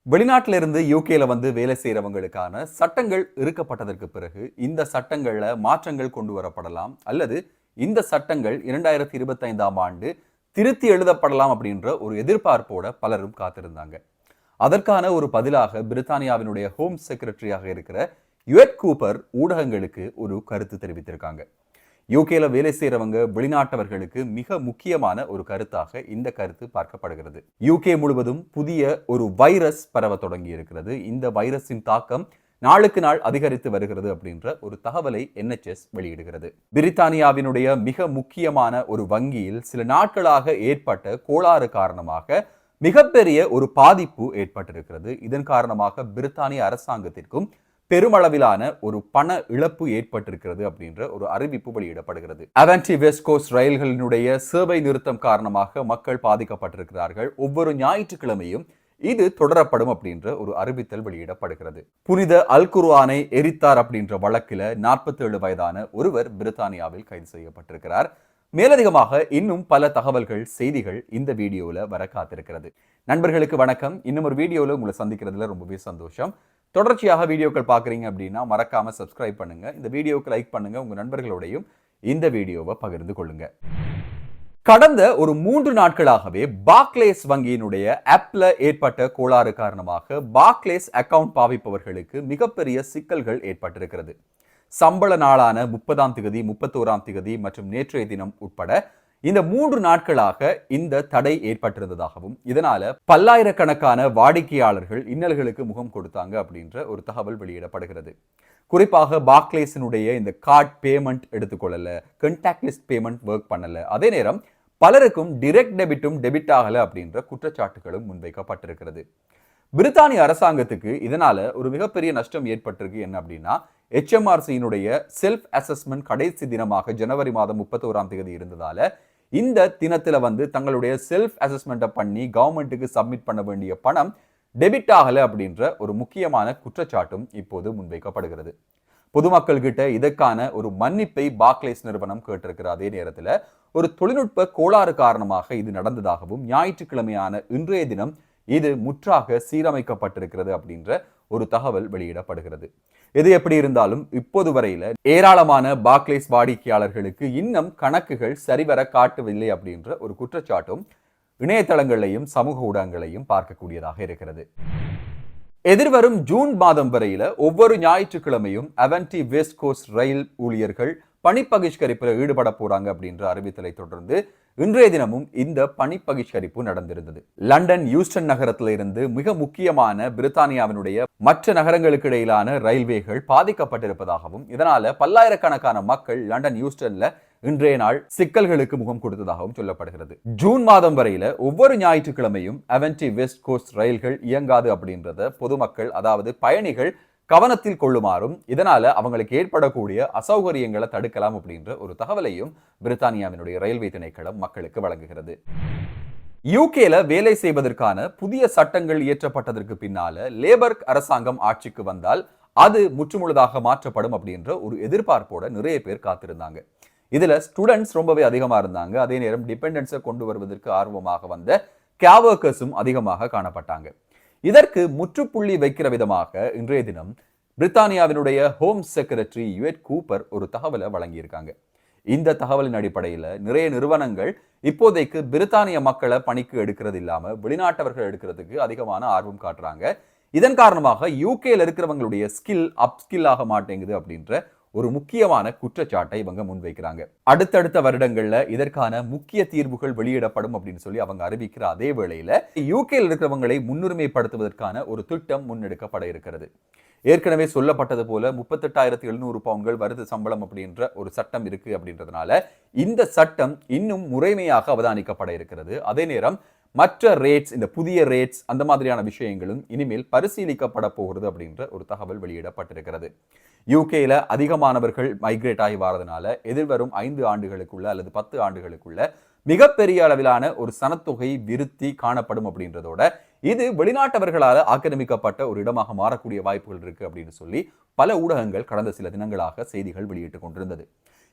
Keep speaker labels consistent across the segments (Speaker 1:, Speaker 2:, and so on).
Speaker 1: வெளிநாட்டிலிருந்து யூகேல வந்து வேலை செய்யறவங்களுக்கான சட்டங்கள் இருக்கப்பட்டதற்கு பிறகு இந்த சட்டங்கள்ல மாற்றங்கள் கொண்டு வரப்படலாம் அல்லது இந்த சட்டங்கள் 2025ஆம் ஆண்டு திருத்தி எழுதப்படலாம் அப்படின்ற ஒரு எதிர்பார்ப்போட பலரும் காத்திருந்தாங்க. அதற்கான ஒரு பதிலாக பிரித்தானியாவினுடைய ஹோம் செக்ரட்டரியாக இருக்கிற யுஎட் கூப்பர் ஊடகங்களுக்கு ஒரு கருத்து தெரிவித்திருக்காங்க. யூகேல வேலை செய்யறவங்க வெளிநாட்டவர்களுக்கு மிக முக்கியமான ஒரு கருத்தாக இந்த கருத்து பார்க்கப்படுகிறது. யூகே முழுவதும் புதிய ஒரு வைரஸ் பரவ தொடங்கி இருக்கிறது. இந்த வைரஸின் தாக்கம் நாளுக்கு நாள் அதிகரித்து வருகிறது அப்படின்ற ஒரு தகவலை NHS வெளியிடுகிறது. பிரித்தானியாவினுடைய மிக முக்கியமான ஒரு வங்கியில் சில நாட்களாக ஏற்பட்ட கோளாறு காரணமாக மிகப்பெரிய ஒரு பாதிப்பு ஏற்பட்டிருக்கிறது. இதன் காரணமாக பிரித்தானிய அரசாங்கத்திற்கும் பெருமளவிலான ஒரு பண இழப்பு ஏற்பட்டிருக்கிறது அப்படின்ற ஒரு அறிவிப்பு வெளியிடப்படுகிறது. அவென்டி வெஸ்ட் கோஸ்ட் ரயில்களினுடைய சேவை நிறுத்தம் காரணமாக மக்கள் பாதிக்கப்பட்டிருக்கிறார்கள். ஒவ்வொரு ஞாயிற்றுக்கிழமையும் இது தொடரப்படும் அப்படின்ற ஒரு அறிவித்தல் வெளியிடப்படுகிறது. புனித அல் குர்ஆனை எரித்தார் அப்படின்ற வழக்கில் 47 வயதான ஒருவர் பிரித்தானியாவில் கைது செய்யப்பட்டிருக்கிறார். மேலதிகமாக இன்னும் பல தகவல்கள் செய்திகள் இந்த வீடியோவில் வர காத்திருக்கிறது. நண்பர்களுக்கு வணக்கம். இன்னும் ஒரு வீடியோவில் உங்களை சந்திக்கிறதுல ரொம்பவே சந்தோஷம். தொடர்ச்சியாக வீடியோக்கள் பார்க்குறீங்க அப்படின்னா மறக்காம சப்ஸ்கிரைப் பண்ணுங்க. இந்த வீடியோவுக்கு லைக் பண்ணுங்க. உங்க நண்பர்களோடையும் இந்த வீடியோவை பகிர்ந்து கொள்ளுங்க. கடந்த ஒரு 3 நாட்களாகவே பார்க்லேஸ் வங்கியினுடைய ஆப்ல ஏற்பட்ட கோளாறு காரணமாக பார்க்லேஸ் அக்கவுண்ட் பாவிப்பவர்களுக்கு மிகப்பெரிய சிக்கல்கள் ஏற்பட்டிருக்கிறது. சம்பள நாளான 30ஆம் தேதி 31ஆம் தேதி மற்றும் நேற்றைய தினம் உட்பட இந்த 3 நாட்களாக இந்த தடை ஏற்பட்டிருந்ததாகவும் இதனால பல்லாயிரக்கணக்கான வாடிக்கையாளர்கள் இன்னல்களுக்கு முகம் கொடுத்தாங்க அப்படின்ற ஒரு தகவல் வெளியிடப்படுகிறது. குறிப்பாக பார்க்லேஸினுடைய இந்த கார்ட் பேமெண்ட் எடுத்துக்கொள்ளல, கண்டாக்ட்லெஸ் பேமெண்ட் ஒர்க் பண்ணல, அதே நேரம் பலருக்கும் டிரெக்ட் டெபிட்டும் டெபிட் ஆகல அப்படின்ற குற்றச்சாட்டுகளும் முன்வைக்கப்பட்டிருக்கிறது. பிரித்தானிய அரசாங்கத்துக்கு இதனால ஒரு மிகப்பெரிய நஷ்டம் ஏற்பட்டிருக்கு. என்ன அப்படின்னா, HMRCயினுடைய செல்ஃப் அசஸ்மெண்ட் கடைசி தினமாக ஜனவரி மாதம் 31ஆம் தேதி இருந்ததால இந்த தினத்துல வந்து தங்களுடைய செல்ஃப் அசஸ்மெண்ட்டை பண்ணி கவர்மெண்ட்டுக்கு சப்மிட் பண்ண வேண்டிய பணம் டெபிட் ஆகல அப்படின்ற ஒரு முக்கியமான குற்றச்சாட்டும் இப்போது முன்வைக்கப்படுகிறது. பொதுமக்கள் கிட்ட இதற்கான ஒரு மன்னிப்பை பார்க்லேஸ் நிறுவனம் கேட்டிருக்கிற அதே நேரத்தில் ஒரு தொழில்நுட்ப கோளாறு காரணமாக இது நடந்ததாகவும் ஞாயிற்றுக்கிழமையான இன்றைய தினம் இது முற்றாக சீரமைக்கப்பட்டிருக்கிறது அப்படின்ற ஒரு தகவல் வெளியிடப்படுகிறது. எது எப்படி இருந்தாலும் இப்போது வரையில ஏராளமான பார்க்லேஸ் வாடிக்கையாளர்களுக்கு இன்னும் கணக்குகள் சரிவர காட்டவில்லை அப்படின்ற ஒரு குற்றச்சாட்டும் இணையதளங்களையும் சமூக ஊடகங்களையும் பார்க்கக்கூடியதாக இருக்கிறது. எதிர்வரும் ஜூன் மாதம் வரையில ஒவ்வொரு ஞாயிற்றுக்கிழமையும் அவென்டி வெஸ்ட் கோஸ்ட் ரயில் ஊழியர்கள் பணிப்பகிஷ்கரிப்பில் ஈடுபட போறாங்க அப்படின்ற அறிவித்தலை தொடர்ந்து இன்றைய தினமும் இந்த பணிப்பகிஷ்கரிப்பு நடந்திருந்தது. லண்டன் யூஸ்டன் நகரத்தில் இருந்து மிக முக்கியமான பிரித்தானியாவினுடைய மற்ற நகரங்களுக்கு இடையிலான ரயில்வேகள் பாதிக்கப்பட்டிருப்பதாகவும் இதனால பல்லாயிரக்கணக்கான மக்கள் லண்டன் யூஸ்டன்ல இன்றைய நாள் சிக்கல்களுக்கு முகம் கொடுத்ததாகவும் சொல்லப்படுகிறது. ஜூன் மாதம் வரையில ஒவ்வொரு ஞாயிற்றுக்கிழமையும் அவென்டி வெஸ்ட் கோஸ்ட் ரயில்கள் இயங்காது அப்படின்றத பொதுமக்கள், அதாவது பயணிகள் கவனத்தில் கொள்ளுமாறும் இதனால அவங்களுக்கு ஏற்படக்கூடிய அசௌகரியங்களை தடுக்கலாம் அப்படின்ற ஒரு தகவலையும் பிரித்தானியாவினுடைய ரயில்வே திணைக்களம் மக்களுக்கு வழங்குகிறது. யூகேல வேலை செய்வதற்கான புதிய சட்டங்கள் இயற்றப்பட்டதற்கு பின்னால லேபர் அரசாங்கம் ஆட்சிக்கு வந்தால் அது முற்றுமுழுதாக மாற்றப்படும் அப்படின்ற ஒரு எதிர்பார்ப்போட நிறைய பேர் காத்திருந்தாங்க. இதுல ஸ்டூடெண்ட்ஸ் ரொம்பவே அதிகமா இருந்தாங்க. அதே நேரம் டிபெண்டன்ஸை கொண்டு வருவதற்கு ஆர்வமாக வந்த கேவர்க்கர்ஸும் அதிகமாக காணப்பட்டாங்க. இதற்கு முற்றுப்புள்ளி வைக்கிற விதமாக இன்றைய தினம் பிரித்தானியாவினுடைய ஹோம் செக்ரட்டரி யுஎட் கூப்பர் ஒரு தகவலை வழங்கியிருக்காங்க. இந்த தகவலின் அடிப்படையில் நிறைய நிறுவனங்கள் இப்போதைக்கு பிரித்தானிய மக்களை பணிக்கு எடுக்கிறது இல்லாம வெளிநாட்டவர்கள் எடுக்கிறதுக்கு அதிகமான ஆர்வம் காட்டுறாங்க. இதன் காரணமாக யூகேல இருக்கிறவங்களுடைய ஸ்கில் அப்ஸ்கில் ஆக மாட்டேங்குது அப்படின்ற ஒரு முக்கியமான குற்றச்சாட்டை இவங்க முன்வைக்கிறாங்க. அடுத்தடுத்த வருடங்கள்ல இதற்கான முக்கிய தீர்வுகள் வெளியிடப்படும் அப்படின்னு சொல்லி அவங்க அறிவிக்கிற அதே வேளையில யூகேல இருக்கிறவங்களை முன்னுரிமைப்படுத்துவதற்கான ஒரு திட்டம் முன்னெடுக்கப்பட இருக்கிறது. ஏற்கனவே சொல்லப்பட்டது போல 38,700 பவுண்ட்கள் வருது சம்பளம் அப்படின்ற ஒரு சட்டம் இருக்கு அப்படின்றதுனால இந்த சட்டம் இன்னும் முறைமையாக அவதானிக்கப்பட இருக்கிறது. அதே நேரம் மற்ற ரேட்ஸ், இந்த புதிய ரேட்ஸ், அந்த மாதிரியான விஷயங்களும் இனிமேல் பரிசீலிக்கப்பட போகிறது அப்படின்ற ஒரு தகவல் வெளியிடப்பட்டிருக்கிறது. யூகேல அதிகமானவர்கள் மைக்ரேட் ஆகி வரதுனால எதிர்வரும் 5 ஆண்டுகளுக்குள்ள அல்லது 10 ஆண்டுகளுக்குள்ள மிகப்பெரிய அளவிலான ஒரு சனத்தொகை விருத்தி காணப்படும் அப்படின்றதோட இது வெளிநாட்டவர்களால் ஆக்கிரமிக்கப்பட்ட ஒரு இடமாக மாறக்கூடிய வாய்ப்புகள் இருக்கு அப்படின்னு சொல்லி பல ஊடகங்கள் கடந்த சில தினங்களாக செய்திகள் வெளியிட்டுக் கொண்டிருந்தது.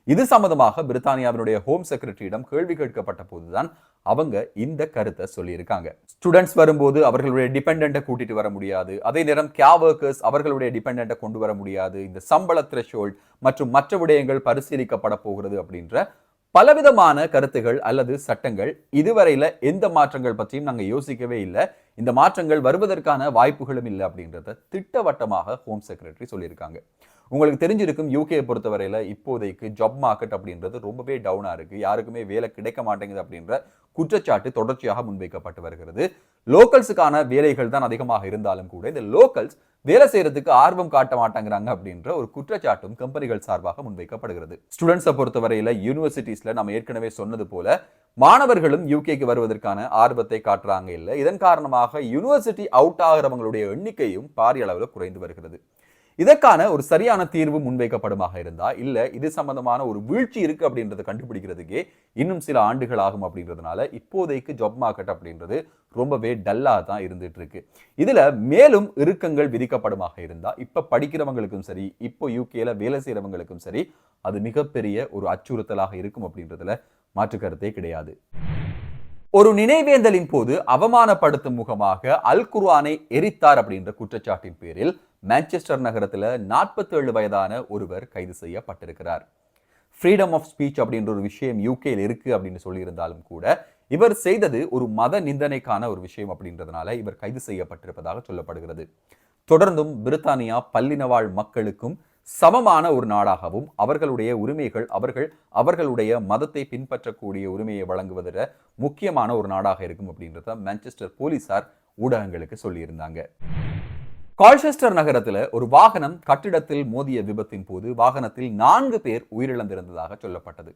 Speaker 1: இது சம்பந்தமாக பிரித்தானியாவினுடைய ஹோம் செக்ரட்டரியிடம் கேள்வி கேட்கப்பட்ட போதுதான் அவங்க இந்த கருத்தை சொல்லியிருக்காங்க. ஸ்டூடெண்ட்ஸ் வரும்போது அவர்களுடைய டிபெண்டன்ட்டை கூட்டிட்டு வர முடியாது, அதே நேரம் கேர் ஒர்க்கர்ஸ் அவர்களுடைய டிபெண்டன்ட்டை கொண்டு வர முடியாது, இந்த சம்பள த்ரெஷோல்ட் மற்றும் மற்ற விடயங்கள் பரிசீலிக்கப்பட போகிறது அப்படின்ற பலவிதமான கருத்துகள் அல்லது சட்டங்கள். இதுவரையில எந்த மாற்றங்கள் பற்றியும் நாங்கள் யோசிக்கவே இல்லை, இந்த மாற்றங்கள் வருவதற்கான வாய்ப்புகளும் இல்லை அப்படின்றத திட்டவட்டமாக ஹோம் செக்ரட்டரி சொல்லியிருக்காங்க. உங்களுக்கு தெரிஞ்சிருக்கும், யூகே பொறுத்தவரையில இப்போதைக்கு ஜாப் மார்க்கெட் அப்படின்றது ரொம்பவே டவுனா இருக்கு, யாருக்குமே வேலை கிடைக்க மாட்டேங்குது அப்படின்ற குற்றச்சாட்டு தொடர்ச்சியாக முன்வைக்கப்பட்டு வருகிறது. லோக்கல்ஸுக்கான வேலைகள் தான் அதிகமாக இருந்தாலும் கூட இந்த லோக்கல்ஸ் வேலை செய்யறதுக்கு ஆர்வம் காட்ட மாட்டாங்கிறாங்க அப்படின்ற ஒரு குற்றச்சாட்டும் கம்பெனிகள் சார்பாக முன்வைக்கப்படுகிறது. ஸ்டூடெண்ட்ஸை பொறுத்தவரையில யூனிவர்சிட்டிஸ்ல நம்ம ஏற்கனவே சொன்னது போல மாணவர்களும் யூகேக்கு வருவதற்கான ஆர்வத்தை காட்டுறாங்க இல்லை. இதன் காரணமாக யூனிவர்சிட்டி அவுட் ஆகிறவங்களுடைய எண்ணிக்கையும் பாரிய அளவில் குறைந்து வருகிறது. இதற்கான ஒரு சரியான தீர்வு முன்வைக்கப்படுமாக இருந்தா இல்ல இது சம்பந்தமான ஒரு வீழ்ச்சி இருக்கு அப்படின்றத கண்டுபிடிக்கிறதுக்கே இன்னும் சில ஆண்டுகள் ஆகும் அப்படின்றதுனால இப்போதைக்கு ஜாப் மார்க்கெட் அப்படின்றது ரொம்பவே டல்லா தான் இருந்துட்டு இருக்கு. இதுல மேலும் இறுக்கங்கள் விதிக்கப்படுமாக இருந்தா இப்ப படிக்கிறவங்களுக்கும் சரி, இப்போ யூகேல வேலை செய்யறவங்களுக்கும் சரி, அது மிகப்பெரிய ஒரு அச்சுறுத்தலாக இருக்கும் அப்படின்றதுல மாற்று கருத்தே கிடையாது. ஒரு நினைவேந்தலின் போது அவமானப்படுத்தும் முகமாக அல் குர்ஆனை எரித்தார் அப்படின்ற குற்றச்சாட்டின் பேரில் மான்செஸ்டர் நகரத்தில் 47 வயதான ஒருவர் கைது செய்யப்பட்டிருக்கிறார். ஃப்ரீடம் ஆஃப் ஸ்பீச் அப்படின்ற ஒரு விஷயம் யூகேல இருக்கு அப்படின்னு சொல்லியிருந்தாலும் கூட இவர் செய்தது ஒரு மத நிந்தனைக்கான ஒரு விஷயம் அப்படின்றதுனால இவர் கைது செய்யப்பட்டிருப்பதாக சொல்லப்படுகிறது. தொடர்ந்தும் பிரித்தானியா பல்லினவாழ் மக்களுக்கும் சமமான ஒரு நாடாகவும் அவர்களுடைய உரிமைகள் அவர்களுடைய மதத்தை பின்பற்றக்கூடிய உரிமையை வழங்குவதில் முக்கியமான ஒரு நாடாக இருக்கும் அப்படின்றத மான்செஸ்டர் போலீசார் ஊடகங்களுக்கு சொல்லியிருந்தாங்க. கால்செஸ்டர் நகரத்தில் ஒரு வாகனம் கட்டிடத்தில் மோதிய விபத்தின் போது வாகனத்தில் 4 பேர் உயிரிழந்திருந்ததாக சொல்லப்பட்டது.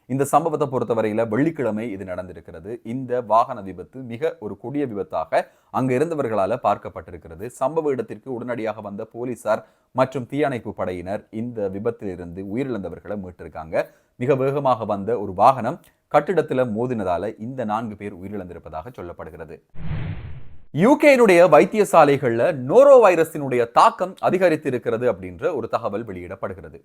Speaker 1: இந்த சம்பவத்தை பொறுத்தவரையில வெள்ளிக்கிழமை இது நடந்திருக்கிறது. இந்த வாகன விபத்து மிக ஒரு கொடிய விபத்தாக அங்கு இருந்தவர்களால் பார்க்கப்பட்டிருக்கிறது. சம்பவ இடத்திற்கு உடனடியாக வந்த போலீசார் மற்றும் தீயணைப்பு படையினர் இந்த விபத்திலிருந்து உயிரிழந்தவர்களை மீட்டிருக்காங்க. மிக வேகமாக வந்த ஒரு வாகனம் கட்டிடத்தில் மோதினதால இந்த 4 பேர் உயிரிழந்திருப்பதாக சொல்லப்படுகிறது. யூகேனுடைய வைத்தியசாலைகள்ல நோரோ வைரஸினுடைய தாக்கம் அதிகரித்திருக்கிறது அப்படின்ற ஒரு தகவல் வெளியிடப்படுகிறது.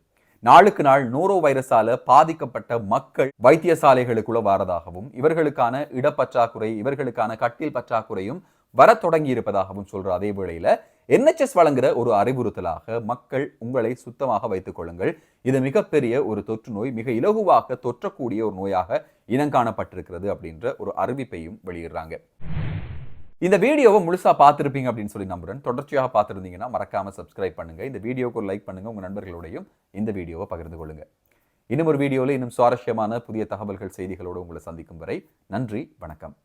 Speaker 1: நாளுக்கு நாள் நோரோ வைரஸால பாதிக்கப்பட்ட மக்கள் வைத்தியசாலைகளுக்குள்ள வரதாகவும் இவர்களுக்கான இடப்பற்றாக்குறை, இவர்களுக்கான கட்டில் பற்றாக்குறையும் வர தொடங்கி இருப்பதாகவும் சொல்ற அதே வேளையில NHS வழங்குற ஒரு அறிவுறுத்தலாக மக்கள் உங்களை சுத்தமாக வைத்துக் கொள்ளுங்கள், இது மிகப்பெரிய ஒரு தொற்று நோய், மிக இலகுவாக தொற்றக்கூடிய ஒரு நோயாக இனங்காணப்பட்டிருக்கிறது அப்படின்ற ஒரு அறிவிப்பையும் வெளியிடுறாங்க. இந்த வீடியோவை முழுசா பார்த்துருப்பீங்க அப்படின்னு சொல்லி நம்புறேன். தொடர்ச்சியாக பார்த்துருந்தீங்கன்னா மறக்காம சப்ஸ்கிரைப் பண்ணுங்க, இந்த வீடியோக்கு ஒரு லைக் பண்ணுங்க, உங்க நண்பர்களோடையும் இந்த வீடியோவை பகிர்ந்து கொள்ளுங்க. இன்னும் ஒரு வீடியோவில் இன்னும் சுவாரஸ்யமான புதிய தகவல்கள் செய்திகளோடு உங்களை சந்திக்கும் வரை நன்றி, வணக்கம்.